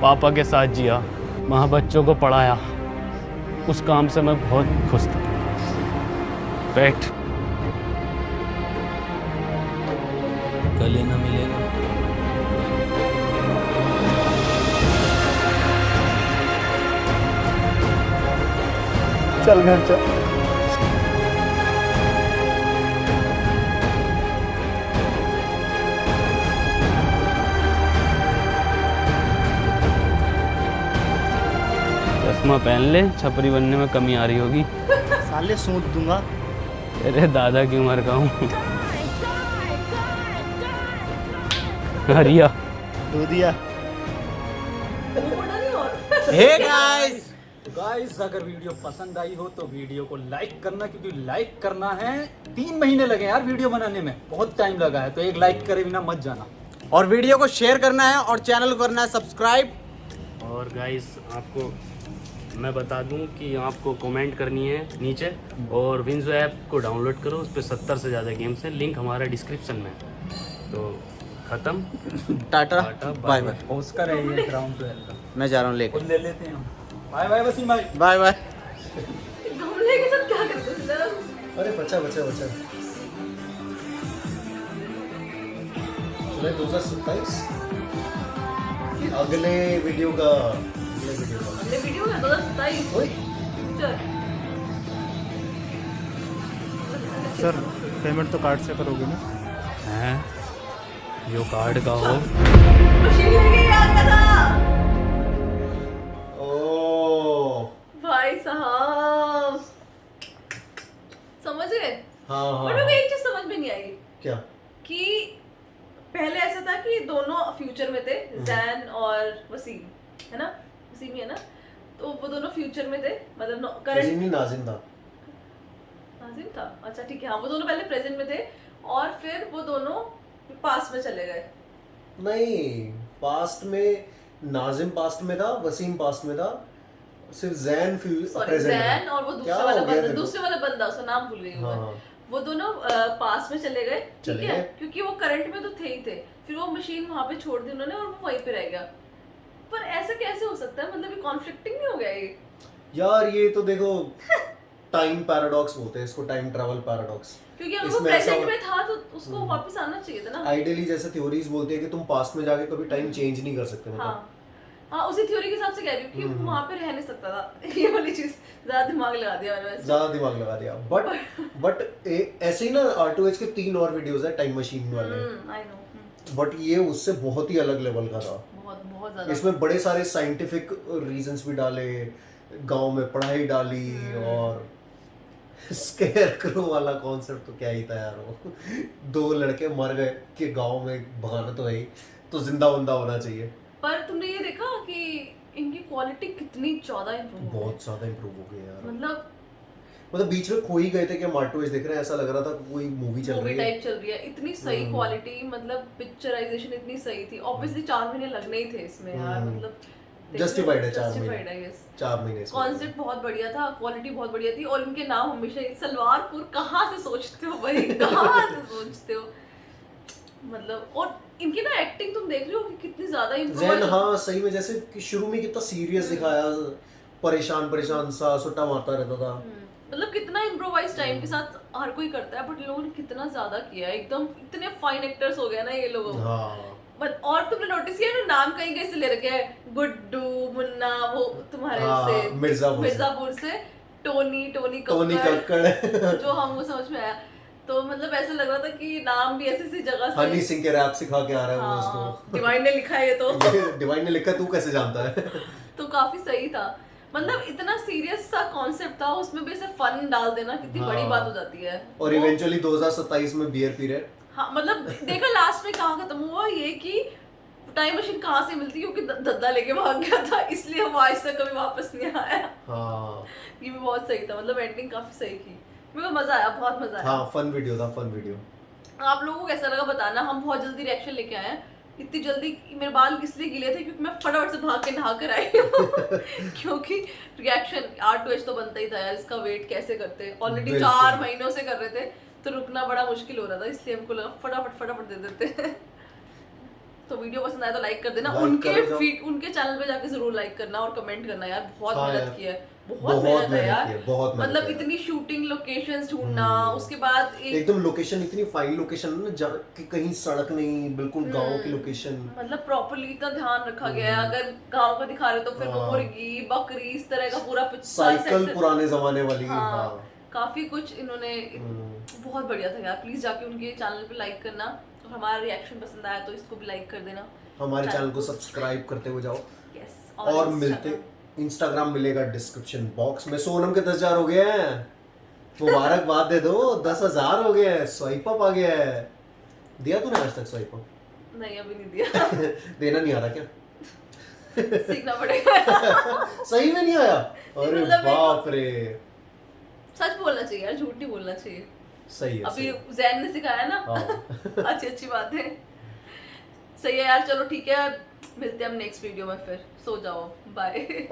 पापा के साथ जिया, वहाँ बच्चों को पढ़ाया, उस काम से मैं बहुत खुश था। बैठ। गले ना मिलेगा। चल घर चल। चश्मा पहन ले, छपरी बनने में कमी आ रही होगी। साले सूंट दूंगा। तेरे दादा की उम्र का हूँ। हरिया दूधिया। हे गाइस अगर वीडियो पसंद आई हो तो वीडियो को लाइक करना, क्योंकि लाइक करना है। 3 महीने लगे यार वीडियो बनाने में, बहुत टाइम लगा है, तो एक लाइक करे बिना मत जाना। और वीडियो को शेयर करना है और चैनल को करना है सब्सक्राइब। और गाइस आपको मैं बता दूं कि आपको कमेंट करनी है नीचे, और विंजो ऐप को डाउनलोड करो, उस पर 70 से ज़्यादा गेम्स हैं, लिंक हमारा डिस्क्रिप्शन में है। तो ख़त्म, टाटा बाय बाय। ऑस्कर है ये ग्राउंड पे का। मैं जा रहा हूँ लेकर। ले लेते हैं हम। बाय बाय वसीम भाई। Bye bye. गमले के साथ क्या करते हो? अरे बचा बचा बचा। जुलाई 2027 अगले वीडियो का अगले वीडियो का 2027। चल सर पेमेंट तो कार्ड से करोगे ना? हैं यो कार्ड का हो। मशीन लेके आ गया था। ओ भाई साहब समझ गए? हाँ हाँ। बट मुझे एक चीज समझ में नहीं आई क्या? कि पहले ऐसा था कि दोनों फ्यूचर में थे, जैन और वसीम, है ना? वसीम ही है ना? तो वो दोनों फ्यूचर में थे, मतलब करंट। नाजिम था। नाजिम था, अच्छा ठीक है। हाँ वो दोनों पहले प्रेजेंट में थे और फिर वो दोनों पास्ट में चले गए। नहीं, पास्ट में नाजिम पास्ट में था, वसीम पास्ट में था, सिर्फ जैन प्रेजेंट। जैन और वो दूसरे वाला बंदा उसका नाम भूल गई हूँ। हाँ। वो दोनों पास में चले गए, ठीक चले है, गए। क्योंकि वो करंट में तो थे ही थे। फिर वो मशीन वहां पे छोड़ दी उन्होंने और वो वहीं पे रह गया। पर ऐसा कैसे हो सकता है? मतलब ये कॉन्फ्लिक्टिंग नहीं हो गया ये? यार ये तो देखो टाइम पैराडॉक्स बोलते हैं इसको, टाइम ट्रैवल पैराडॉक्स। क्योंकि अगर वो प्रेजेंट में था तो उसको वापस आना चाहिए था ना। आइडियली जैसे थ्योरीज बोलते हैं कि तुम पास्ट में जाके कभी टाइम चेंज नहीं कर सकते। मतलब हाँ उसी थ्योरी के हिसाब से कह रही हूँ कि वहां पे रह नहीं सकता था। ये वाली चीज ज्यादा दिमाग लगा दिया मैंने। ज्यादा दिमाग लगा दिया। बट ऐसे ही ना R2H के 3 और वीडियोस है टाइम मशीन वाले। I know. बट ये उससे बहुत ही अलग लेवल का था। बहुत ज्यादा। इसमें बड़े सारे साइंटिफिक रीजंस भी डाले, गांव में पढ़ाई डाली, और स्केयर क्रो वाला कॉन्सेप्ट तो क्या ही था यार। वो 2 लड़के मर गए कि गांव में भगाना तो है ही, तो जिंदा बंदा होना चाहिए। पर तुमने ये देखा कि इनकी क्वालिटी कितनी ज्यादा इंप्रूव हो गई? बहुत ज्यादा इंप्रूव हो गई यार। मतलब बीच में खो ही गए थे कि हम R2H देख रहे हैं, ऐसा लग रहा था कोई मूवी चल रही है, टाइप चल रही है। इतनी सही क्वालिटी, मतलब पिक्चराइजेशन इतनी सही थी। ऑब्वियसली 4 महीने लगने ही थे इसमें यार, मतलब जस्टिफाइड है 4 महीने। कॉन्सेप्ट बहुत बढ़िया था, क्वालिटी बहुत बढ़िया थी, और इनके नाम हमेशा सलवारपुर कहाँ से सोचते हो भाई? कहाँ से सोचते हो? मतलब और इनकी ना एक्टिंग तुम देख रहे हो कि कितनी ज्यादा जैन। हाँ सही में, जैसे कि शुरू में कितना सीरियस दिखाया, परेशान सा सुट्टा मारता रहता था। मतलब कितना इम्प्रोवाइज टाइम के साथ हर कोई करता है, बट लोगों ने कितना ज्यादा किया है। एकदम इतने फाइन एक्टर्स हो गए ना ये लोग। हाँ। और तुमने नोटिस किया ना, नाम कहीं कहीं से ले रखे हैं, गुड्डू, मुन्ना, वो तुम्हारे से मिर्जापुर से टोनी कक्कड़ जो हमको समझ में आया। तो मतलब ऐसा लग रहा था कि नाम भी ऐसी जगह से। हनी सिंह के रैप सिखा के आ रहा है वो उसको। डिवाइन ने लिखा है ये तो। डिवाइन ने लिखा, तू कैसे जानता है? तो काफी सही था। मतलब इतना सीरियस सा कॉन्सेप्ट था, उसमें भी ऐसे फन डाल देना कितनी बड़ी बात हो जाती है। और इवेंचुअली 2027 में बियर पी रहे। हाँ मतलब देखा लास्ट में कहाँ खत्म हुआ ये कि टाइम मशीन कहाँ से मिलती, क्योंकि धद्दा लेके भाग गया था, इसलिए वो आज तक कभी वापस नहीं आया। हाँ ये भी बहुत सही था, मतलब एंडिंग काफी सही की, मेरे को मजा आया, बहुत मजा आया। हाँ फन वीडियो था, फन वीडियो। आप लोगों को कैसा लगा बताना। हम बहुत जल्दी रिएक्शन लेके आए हैं। इतनी जल्दी मेरे बाल इसलिए गिले थे क्योंकि मैं फटाफट से भाग के नहा कर आई हूँ क्योंकि रिएक्शन R2H तो बनता ही था यार, इसका वेट कैसे करते, ऑलरेडी 4 महीनों से कर रहे थे तो रुकना बड़ा मुश्किल हो रहा था, इसलिए हमको लगा फटाफट दे देते हैं। तो वीडियो पसंद आया तो लाइक कर देना, उनके चैनल पे जाके जरूर लाइक करना और कमेंट करना यार, बहुत मेहनत की है, बहुत मेहनत है यार, बहुत मतलब इतनी शूटिंग लोकेशंस ढूंढना, उसके बाद एकदम लोकेशन इतनी फाइन लोकेशन ना कि कहीं सड़क नहीं, बिल्कुल गांव की लोकेशन, मतलब प्रॉपर्ली इतना ध्यान रखा गया है। अगर गांव का दिखा रहे तो फिर मुर्गी बकरी इस तरह का पूरा साइकिल पुराने जमाने वाली। काफी कुछ इन्होंने, बहुत बढ़िया था यार। प्लीज जाके उनके चैनल पे लाइक करना, और हमारा रिएक्शन पसंद आया तो इसको भी लाइक कर देना, हमारे चैनल को सब्सक्राइब करते हुए जाओ। और मिलते, इंस्टाग्राम मिलेगा डिस्क्रिप्शन बॉक्स में। सोनम के 10,000 हो गए हैं, मुबारकबाद दे दो, 10,000 हो गए हैं, स्वाइप अप आ गया है। दिया तूने आज तक स्वाइप अप? नहीं अभी नहीं दिया। देना नहीं आ रहा क्या? सीखना पड़ेगा। सही में नहीं आया? अरे बाप रे, सच बोलना चाहिए यार, झूठ नहीं बोलना चाहिए। सही है, अभी जैन ने सिखाया ना। अच्छी बात है, सही है यार। चलो ठीक है, मिलते हैं हम नेक्स्ट वीडियो में, फिर सो जाओ, बाय।